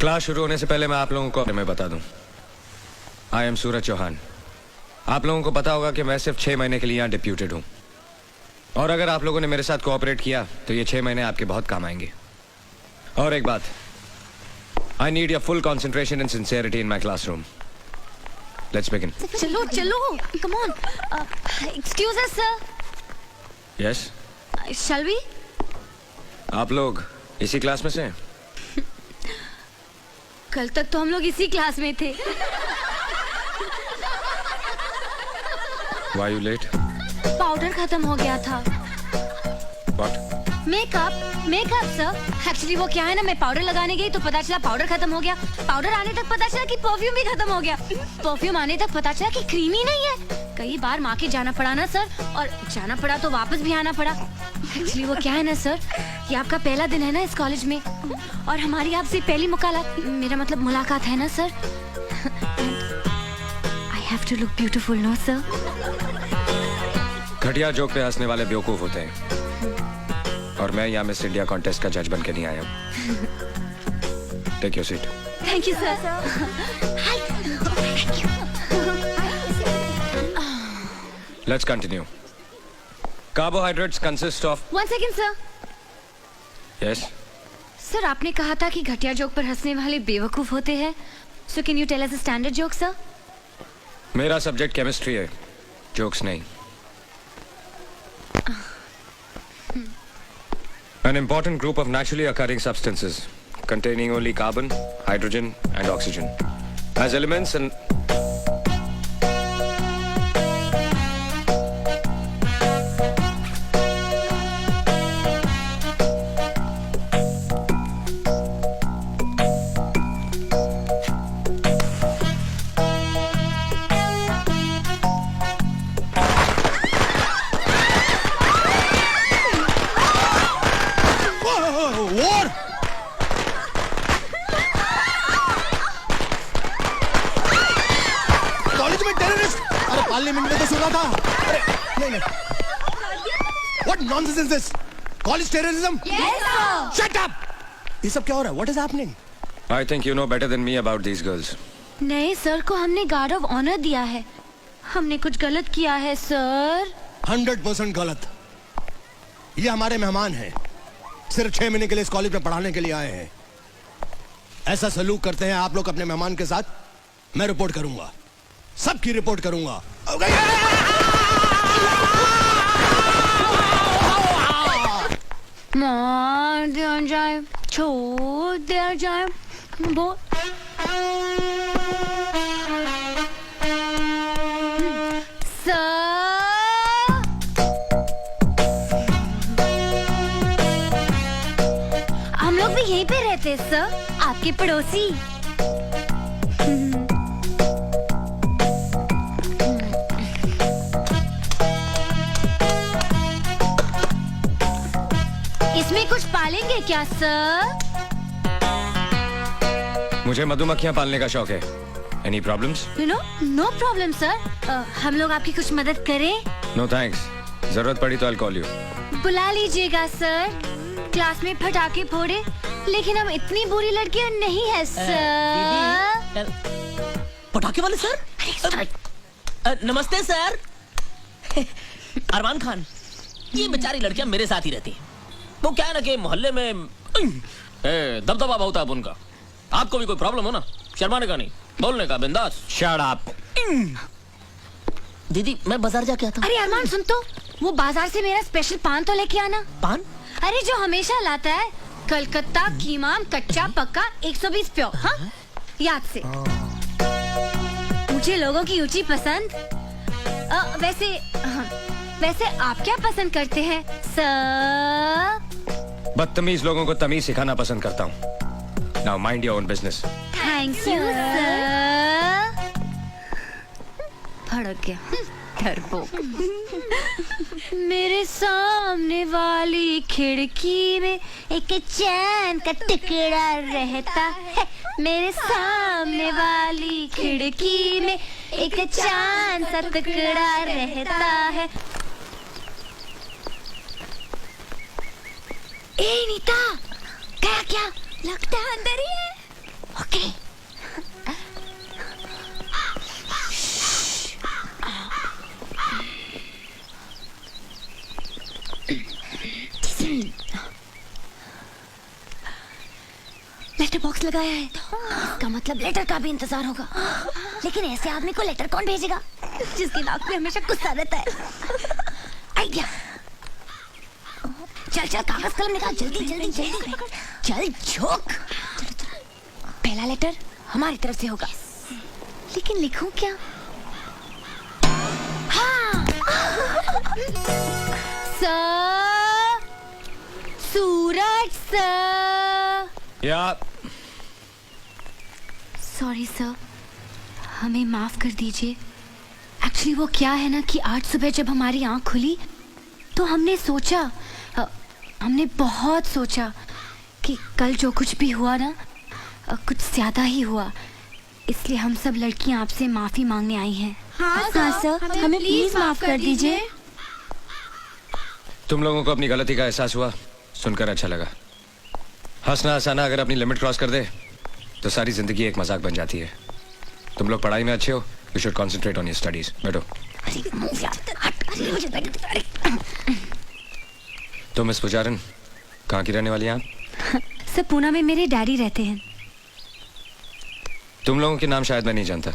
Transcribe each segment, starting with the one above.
Class शुरू होने से पहले मैं आप लोगों को मैं बता दूं, आई एम सूरज चौहान। आप लोगों को पता होगा कि मैं सिर्फ 6 महीने के लिए यहाँ डिप्यूटेड हूँ, और अगर आप लोगों ने मेरे साथ कोऑपरेट किया तो ये 6 महीने आपके बहुत काम आएंगे। और एक बात, I need your full concentration and sincerity in my classroom. Let's begin. चलो चलो, come on. Excuse us sir. Yes, shall we? आप लोग इसी क्लास में से हैं? कल तक तो हम लोग इसी क्लास में थे। Why you late? पाउडर खत्म हो गया था। What? Makeup sir. एक्चुअली वो क्या है ना, मैं पाउडर लगाने गई तो पता चला पाउडर खत्म हो गया। पाउडर आने तक पता चला कि परफ्यूम भी खत्म हो गया। परफ्यूम आने तक पता चला कि क्रीम ही नहीं है। कई बार माँ के जाना पड़ा ना सर, और जाना पड़ा तो वापस भी आना पड़ा। एक्चुअली वो क्या है ना सर, ये आपका पहला दिन है ना इस कॉलेज में, और हमारी आपसे पहली मुलाकात है ना sir. I have to look beautiful no sir. घटिया जोक पे हंसने वाले बेवकूफ होते हैं, और मैं यहाँ मिस इंडिया कॉन्टेस्ट का जज बन के नहीं आया हूँ। Take your seat. Thank you sir. Let's continue. Carbohydrates consist of. 1 second sir. Yes sir, आपने कहा था कि घटिया जोक पर हंसने वाले बेवकूफ होते हैं। So can you tell us a standard joke sir? मेरा सब्जेक्ट केमिस्ट्री है, जोक्स नहीं। An important group of naturally occurring substances containing only carbon, hydrogen and oxygen as elements and parliament में तो सुना था। नहीं नहीं, What nonsense is this? College terrorism? Yes sir. Shut up! ये सब क्या हो रहा है? What is happening? I think you know better than me about these girls. नहीं सर, को हमने गार्ड ऑफ ऑनर दिया है। हमने कुछ गलत किया है सर। 100% गलत। ये हमारे मेहमान हैं, सिर्फ 6 महीने के लिए इस कॉलेज में पढ़ाने के लिए आए हैं। ऐसा सलूक करते हैं आप लोग अपने मेहमान के साथ? मैं रिपोर्ट करूंगा, सबकी रिपोर्ट करूंगा। मार दिया जाए, छोड़ दिया जाए, वो हम लोग भी यहीं पे रहते सर, आपके पड़ोसी। इसमें कुछ पालेंगे क्या सर? मुझे मधुमक्खियां पालने का शौक है। Any problems? No problem sir. हम लोग आपकी कुछ मदद करें? No thanks. जरूरत पड़ी तो I'll call you. बुला लीजिएगा सर। क्लास में पटाखे फोड़े, लेकिन हम इतनी बुरी लड़कियां नहीं है सर। पटाखे वाले सर? नमस्ते सर। अरमान खान, ये बेचारी लड़कियां मेरे साथ ही रहती हैं। वो क्या है ना कि मोहल्ले में दबदबा बहुत है उनका। आपको भी कोई प्रॉब्लम हो ना, शर्माने का नहीं, बोलने का, बिंदास। Shut up. दीदी मैं बाजार जाके आता हूँ। अरे अरमान सुन तो, वो बाजार से मेरा स्पेशल पान तो लेके आना। पान? अरे जो हमेशा लाता है, कलकत्ता कीमाम कच्चा पक्का 120 प्योर। हाँ, याद से। मुझे लोगों की ऊंची पसंद। वैसे आप क्या पसंद करते हैं सर? बदतमीज लोगों को तमीज सिखाना पसंद करता हूँ। Now mind your own business. Thank you sir. भड़क गया डरपोक। मेरे सामने वाली खिड़की में एक चैन का टुकड़ा रहता है। मेरे सामने वाली खिड़की में एक चांद सा टुकड़ा रहता है। ए नीता, क्या लगता है अंदर ही है। लेटर बॉक्स लगाया है, इसका मतलब लेटर का भी इंतजार होगा। लेकिन ऐसे आदमी को लेटर कौन भेजेगा जिसकी नाक पे हमेशा गुस्सा रहता है? आइडिया। चल चल कागज कलम निकाल, जल्दी जल्दी जल्दी, चल झोंक। पहला लेटर हमारी तरफ से होगा, लेकिन लिखूं क्या? हाँ। सर, सूरज सर। या सॉरी सर, हमें माफ कर दीजिए। एक्चुअली वो क्या है ना कि आज सुबह जब हमारी आंख खुली तो हमने सोचा, हमने बहुत सोचा कि कल जो कुछ भी हुआ ना कुछ ज्यादा ही हुआ, इसलिए हम सब लड़कियां आपसे माफी मांगने आई हैं। हाँ सर, हमें प्लीज माफ कर दीजिए। तुम लोगों को अपनी गलती का एहसास हुआ, सुनकर अच्छा लगा। हंसना हंसाना अगर अपनी लिमिट क्रॉस कर दे तो सारी जिंदगी एक मजाक बन जाती है। तुम लोग पढ़ाई में अच्छे हो, you should concentrate on your studies. बैठो। तो मिस पुजारन, कहाँ की रहने वाली हैं आप? सर, पूना में मेरे डैडी रहते हैं। तुम लोगों के नाम शायद मैं नहीं जानता।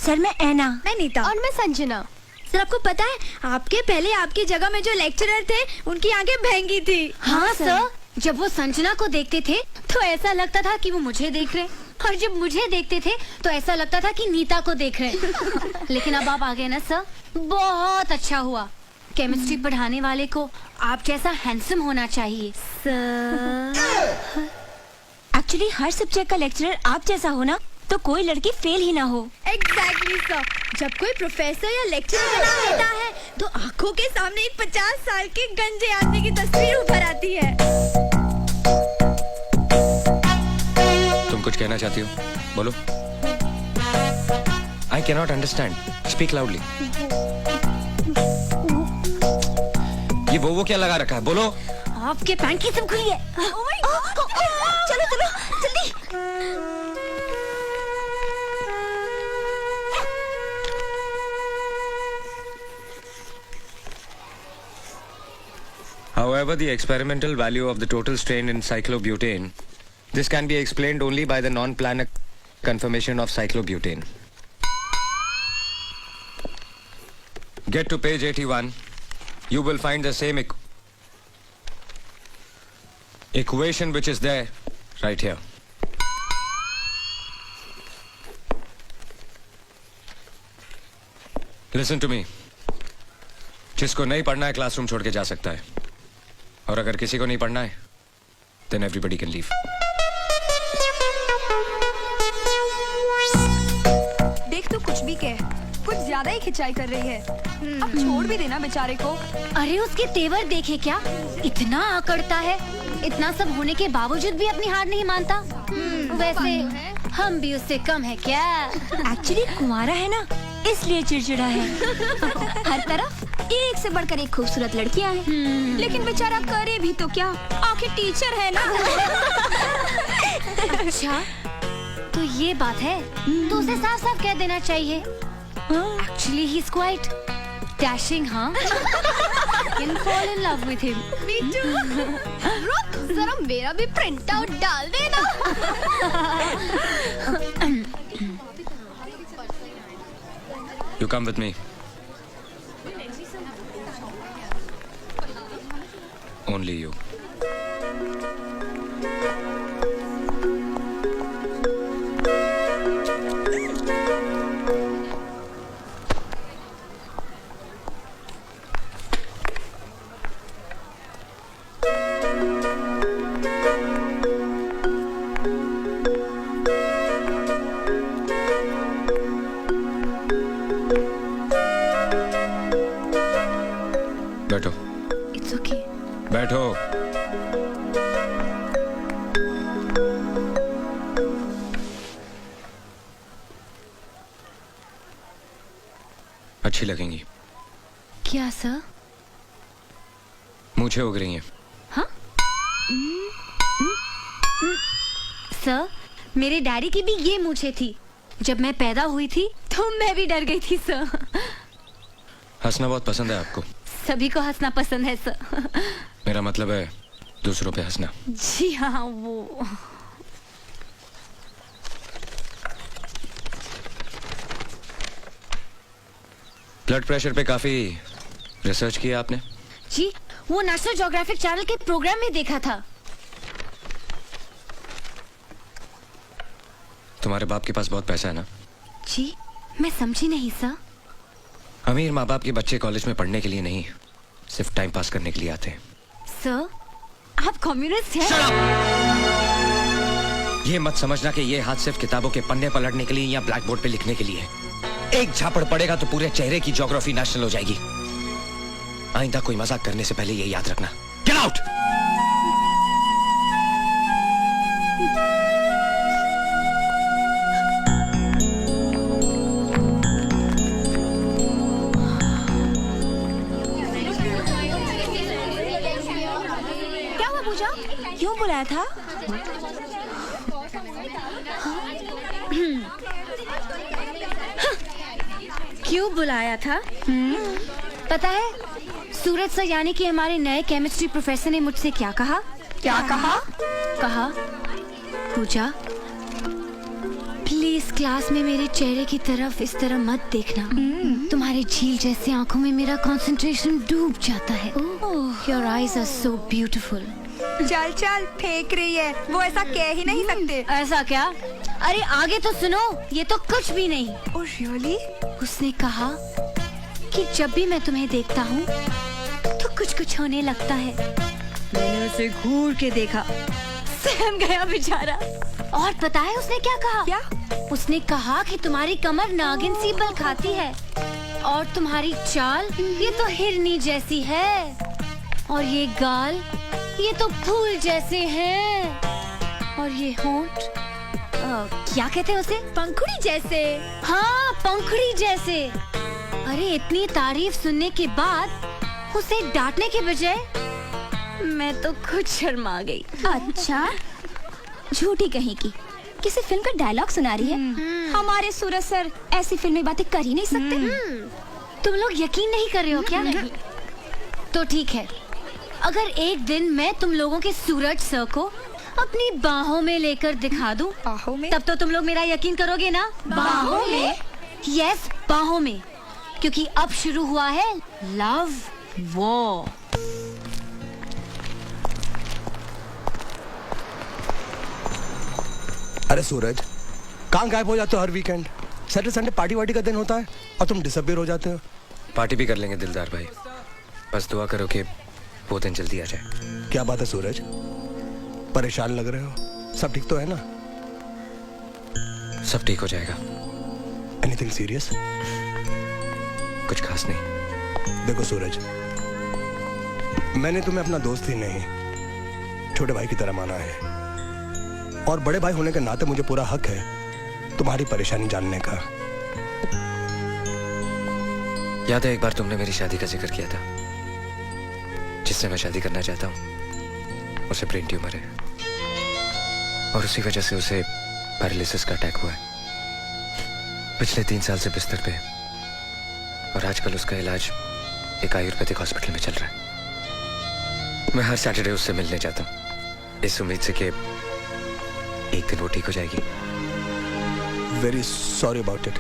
सर मैं ऐना। मैं नीता। और मैं संजना। सर आपको पता है आपके पहले आपकी जगह में जो लेक्चरर थे उनकी आंखें भैंगी थी। हाँ सर, जब वो संजना को देखते थे तो ऐसा लगता था कि वो मुझे देख रहे, और जब मुझे देखते थे तो ऐसा लगता था कि नीता को देख रहे। लेकिन अब आप आ गए ना सर, बहुत अच्छा हुआ। केमिस्ट्री पढ़ाने वाले को आप जैसा हैंडसम होना चाहिए सर। एक्चुअली हर सब्जेक्ट का लेक्चरर आप जैसा हो ना तो कोई लड़की फेल ही ना हो। एग्जैक्टली सर, जब कोई प्रोफेसर या लेक्चरर बना रहता है तो आंखों के सामने एक 50 साल के गंजे आदमी की तस्वीर उभर आती है। तुम कुछ कहना चाहती हो? बोलो। I cannot understand, speak loudly. ये वो क्या लगा रखा है? बोलो। आपके पैंट की सब खुली है। चलो चलो जल्दी। However, the experimental value of the total strain in cyclobutane, this can be explained only by the non-planar conformation of cyclobutane. Get to page 81. You will find the same equation which is there right here. Listen to me. जिसको नहीं पढ़ना है classroom छोड़ के जा सकता है, और अगर किसी को नहीं पढ़ना है then everybody can leave. देख तू कुछ भी कह, कुछ ज्यादा ही खिंचाई कर रही है। अब छोड़ भी देना बेचारे को। अरे उसके तेवर देखे क्या, इतना आकड़ता है। इतना सब होने के बावजूद भी अपनी हार नहीं मानता। वैसे हम भी उससे कम है क्या? एक्चुअली कुंवारा है ना इसलिए चिड़चिड़ा है। हर तरफ एक से बढ़कर एक खूबसूरत लड़कियां हैं, लेकिन बेचारा करे भी तो क्या, आखिर टीचर है ना। अच्छा, तो ये बात है, तो उसे साफ साफ कह देना चाहिए। Actually, he's quite dashing, huh? Can fall in love with him. Me too. रुक, जरा मेरा भी प्रिंट आउट डाल देना। You come with me. Only you. बैठो। It's okay. बैठो। अच्छी लगेंगी। क्या सर? मूछें उग रही हैं। हाँ? सर, मेरे डैडी की भी ये मूछें थी। जब मैं पैदा हुई थी तो मैं भी डर गई थी सर। हंसना बहुत पसंद है आपको। सभी को हंसना पसंद है सर। मेरा मतलब है दूसरों पे हंसना। जी हाँ, वो ब्लड प्रेशर पे काफी रिसर्च किया आपने? जी वो नेशनल ज्योग्राफिक चैनल के प्रोग्राम में देखा था। तुम्हारे बाप के पास बहुत पैसा है ना? जी मैं समझी नहीं सर। अमीर माँ बाप के बच्चे कॉलेज में पढ़ने के लिए नहीं, सिर्फ टाइम पास करने के लिए आते हैं। सर आप कम्युनिस्ट हैं? ये मत समझना कि ये हाथ सिर्फ किताबों के पन्ने पलटने के लिए या ब्लैक बोर्ड पे लिखने के लिए है। एक झापड़ पड़ेगा तो पूरे चेहरे की ज्योग्राफी नेशनल हो जाएगी। आइंदा कोई मजाक करने से पहले ये याद रखना। Get out! क्या हुआ पूजा? क्यों बुलाया था? क्यों बुलाया था? पता है सूरज सर यानी कि हमारे नए केमिस्ट्री प्रोफेसर ने मुझसे क्या कहा? क्या कहा? कहा पूजा प्लीज क्लास में मेरे चेहरे की तरफ इस तरह मत देखना। तुम्हारे झील जैसी आंखों में मेरा कंसंट्रेशन डूब जाता है। Your eyes are so beautiful। चल चल फेंक रही है, वो ऐसा कह ही नहीं सकते। ऐसा क्या? अरे आगे तो सुनो, ये तो कुछ भी नहीं। Oh really? उसने कहा कि जब भी मैं तुम्हें देखता हूँ तो कुछ कुछ होने लगता है। मैंने उसे घूर के देखा, सहम गया बेचारा। और पता है उसने क्या कहा? क्या? उसने कहा कि तुम्हारी कमर नागिन सी बल खाती है और तुम्हारी चाल ये तो हिरनी जैसी है और ये गाल ये तो फूल जैसे हैं और ये होंठ क्या कहते हैं उसे? पंखुड़ी जैसे। हाँ पंखुड़ी जैसे। अरे इतनी तारीफ सुनने के बाद उसे डांटने के बजाय मैं तो खुद शर्मा गई। अच्छा झूठी कहीं की किसी फिल्म का डायलॉग सुना रही है। हमारे सूरज सर ऐसी फिल्मी बातें कर ही नहीं सकते। तुम लोग यकीन नहीं कर रहे हो क्या? नहीं। तो ठीक है, अगर एक दिन मैं तुम लोगों के सूरज सर को अपनी बाहों में लेकर दिखा दूं, बाहों में? तब तो तुम लोग मेरा यकीन करोगे ना? बाहों में? यस बाहों में, क्योंकि अब शुरू हुआ है लव वॉर। अरे सूरज, कहाँ गायब हो जाते हो हर वीकेंड? सैटरडे संडे पार्टी वार्टी का दिन होता है और तुम डिसअपीयर हो जाते हो। पार्टी भी कर लेंगे दिलदार भाई, बस दुआ करो कि वो दिन जल्दी आ जाए। क्या बात है सूरज, परेशान लग रहे हो? सब ठीक तो है ना? सब ठीक हो जाएगा। Anything serious? कुछ खास नहीं। देखो सूरज, मैंने तुम्हें अपना दोस्त ही नहीं छोटे भाई की तरह माना है और बड़े भाई होने के नाते मुझे पूरा हक है तुम्हारी परेशानी जानने का। याद है एक बार तुमने मेरी शादी का जिक्र किया था? जिससे मैं शादी करना चाहता हूँ उसे ब्रेन ट्यूमर है और उसी वजह से उसे पैरालिसिस का अटैक हुआ है। पिछले 3 साल से बिस्तर पे है और आजकल उसका इलाज एक आयुर्वेदिक हॉस्पिटल में चल रहा है। मैं हर सैटरडे उससे मिलने जाता हूँ इस उम्मीद से कि एक दिन वो ठीक हो जाएगी। Very sorry about it.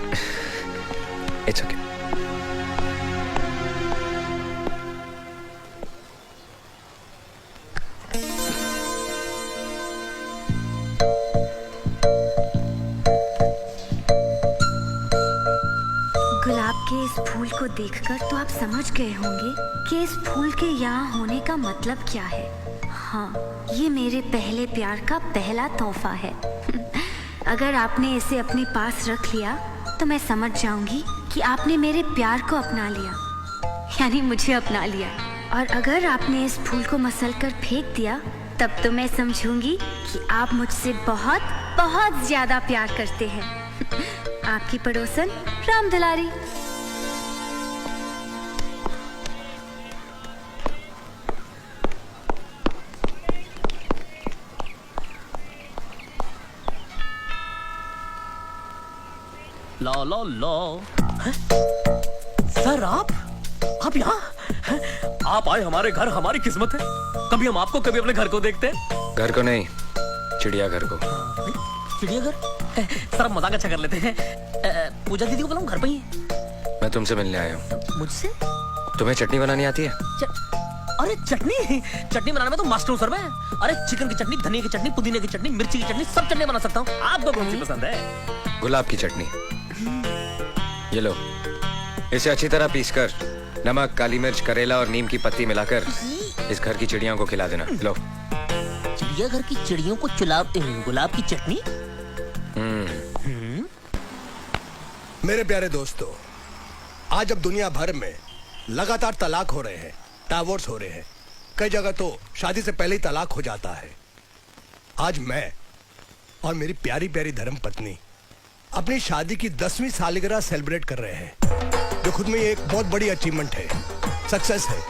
It's okay. गुलाब के इस फूल को देखकर तो आप समझ गए होंगे कि इस फूल के यहाँ होने का मतलब क्या है। हाँ, ये मेरे पहले प्यार का पहला तोहफा है। अगर आपने इसे अपने पास रख लिया तो मैं समझ जाऊंगी कि आपने मेरे प्यार को अपना लिया, यानी मुझे अपना लिया। और अगर आपने इस फूल को मसल कर फेंक दिया तब तो मैं समझूंगी कि आप मुझसे बहुत बहुत ज्यादा प्यार करते हैं। आपकी पड़ोसन राम दुलारी। लो लो लो। सर आप यहाँ? आप आए हमारे घर, हमारी किस्मत है। कभी हम आपको कभी अपने घर को देखते हैं। घर को नहीं, चिड़ियाघर को। चिड़ियाघर? सर आप मजाक अच्छा कर लेते हैं। पूजा दीदी को बुलाऊं, घर पे ही है। मैं तुमसे मिलने आया हूँ। मुझसे? तुम्हें चटनी बनानी आती है? अरे चटनी बनाने में तो मास्टर हूँ सर मैं। अरे चिकन की चटनी, धनिया की चटनी, पुदीने की चटनी, मिर्ची की चटनी, सब चटनी बना सकता हूँ। आपको कौन सी पसंद है? गुलाब की चटनी। ये लो, इसे अच्छी तरह पीसकर नमक, काली मिर्च, करेला और नीम की पत्ती मिलाकर इस घर की चिड़ियों को खिला देना। लो। चिड़ियाघर की चिड़ियों को गुलाब की चटनी? मेरे प्यारे दोस्तों, आज अब दुनिया भर में लगातार तलाक हो रहे हैं, डाइवोर्स हो रहे हैं। कई जगह तो शादी से पहले ही तलाक हो जाता है। आज मैं और मेरी प्यारी प्यारी धर्म पत्नी अपनी शादी की 10वीं सालगिरह सेलिब्रेट कर रहे हैं, जो खुद में एक बहुत बड़ी अचीवमेंट है, सक्सेस है।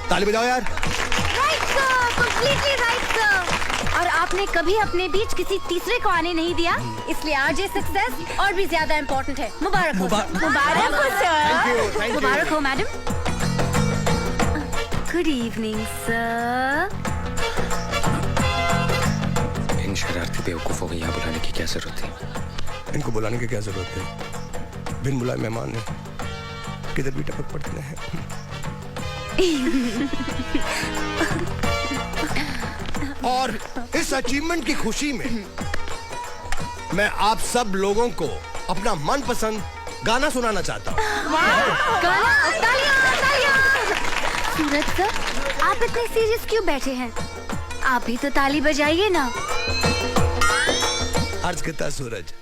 ताली बजाओ यार। Right sir, completely right sir. और आपने कभी अपने बीच किसी तीसरे को आने नहीं दिया, इसलिए आज ये सक्सेस और भी ज्यादा इम्पोर्टेंट है। मुबारक हो सर। मुबारक हो Thank सर। you. मुबारक हो मैडम। Good evening sir. इन शरारती बेवकूफों को यहाँ बुलाने की क्या जरूरत है? इनको बुलाने की क्या जरूरत है? बिन बुलाए मेहमान है, किधर भी टपक पड़ते हैं। और इस अचीवमेंट की खुशी में मैं आप सब लोगों को अपना मनपसंद गाना सुनाना चाहता हूँ। सूरज सर, आप इतने सीरियस क्यों बैठे हैं? आप भी तो ताली बजाइए ना। अर्ज करता सूरज।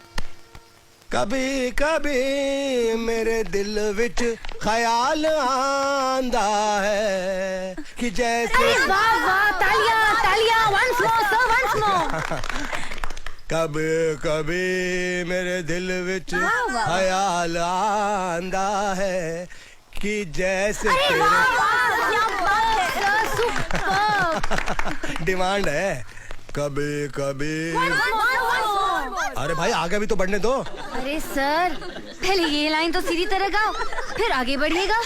कभी कभी मेरे दिल विच ख्याल आंदा है कि जैसे वाह वाह, तालियां तालियां, once more sir, once more। कभी कभी मेरे दिल विच ख्याल आंदा है कि जैसे डिमांड है कभी कभी। अरे भाई आगे भी तो बढ़ने दो। अरे सर, पहले ये लाइन तो सीधी तरह गाओ, फिर आगे बढ़िएगा।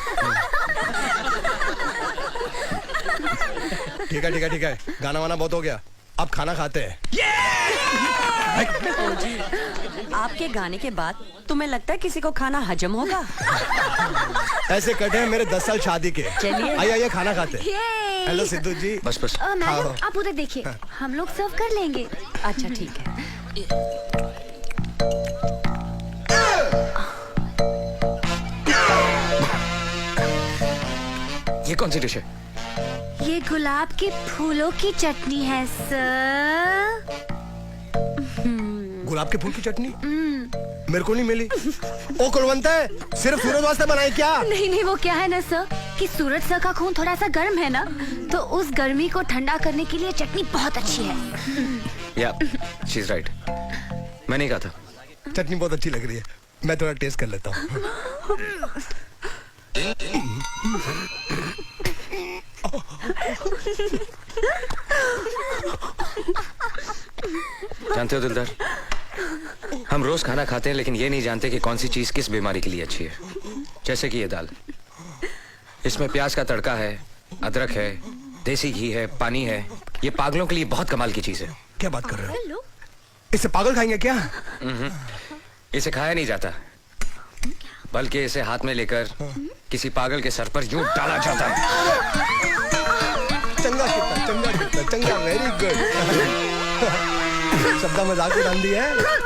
ठीक है ठीक है ठीक है, गाना वाना बहुत हो गया, अब खाना खाते हैं। आपके गाने के बाद तुम्हें लगता है किसी को खाना हजम होगा? ऐसे कटे हैं मेरे 10 साल शादी के। चलिए। आइए आइए खाना खाते हैं। हेलो सिद्धू जी। बस बस। मैडम आप उधर देखिए, हम लोग सर्व कर लेंगे। अच्छा ठीक है। ये कौन सी डिश है? ये गुलाब के फूलों की चटनी है सर। गुलाब के फूल की चटनी मेरे को नहीं मिली। ओ कुलवंत है, सिर्फ सूरज वास्ते बनाई क्या? नहीं नहीं, वो क्या है ना सर कि सूरज सर का खून थोड़ा सा गर्म है ना, तो उस गर्मी को ठंडा करने के लिए चटनी बहुत अच्छी है। या शी इज राइट, मैं नहीं कहा था। चटनी बहुत अच्छी लग रही है, मैं थोड़ा टेस्ट कर लेता हूँ। जानते हो दिलदार, हम रोज खाना खाते हैं लेकिन ये नहीं जानते कि कौन सी चीज किस बीमारी के लिए अच्छी है। जैसे कि ये दाल, इसमें प्याज का तड़का है, अदरक है, देसी घी है, पानी है। ये पागलों के लिए बहुत कमाल की चीज है। क्या बात कर रहे हो? इससे पागल खाएंगे क्या? इसे खाया नहीं जाता, बल्कि इसे हाथ में लेकर किसी पागल के सर पर यूं डाला जाता है। चंगा, वेरी गुड। शब्दा मजाक उड़ा दी है।